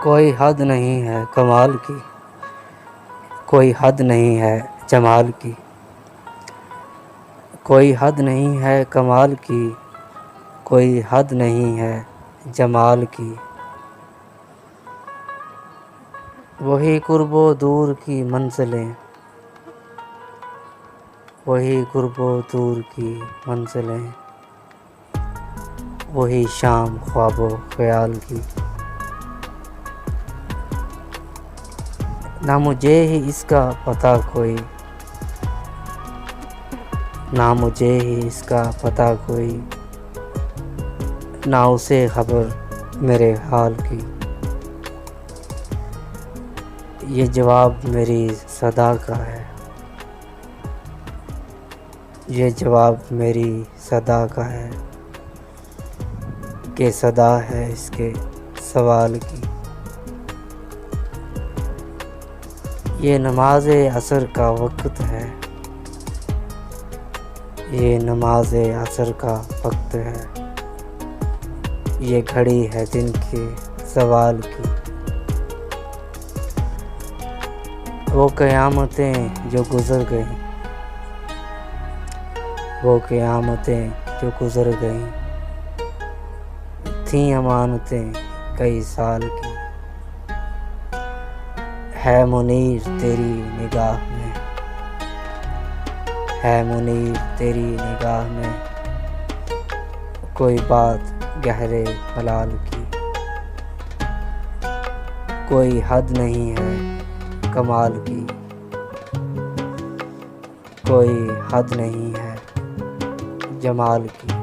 کوئی حد نہیں ہے کمال کی، کوئی حد نہیں ہے جمال کی، کوئی حد نہیں ہے کمال کی، کوئی حد نہیں ہے جمال کی۔ وہی قرب و دور کی منزلیں، وہی قرب و دور کی منزلیں، وہی شام خواب و خیال کی۔ نہ مجھے ہی اس کا پتہ کوئی، نہ مجھے ہی اس کا پتہ کوئی، نہ اسے خبر میرے حال کی۔ یہ جواب میری صدا کا ہے، یہ جواب میری صدا کا ہے کہ صدا ہے اس کے سوال کی۔ یہ نماز عصر کا وقت ہے، یہ نماز عصر کا وقت ہے، یہ گھڑی ہے دن کے زوال کی۔ وہ قیامتیں جو گزر گئیں، وہ قیامتیں جو گزر گئیں، تھیں امانتیں کئی سال کی۔ ہے منیر تیری نگاہ میں، ہے منیر تیری نگاہ میں، کوئی بات گہرے ملال کی۔ کوئی حد نہیں ہے کمال کی، کوئی حد نہیں ہے جمال کی۔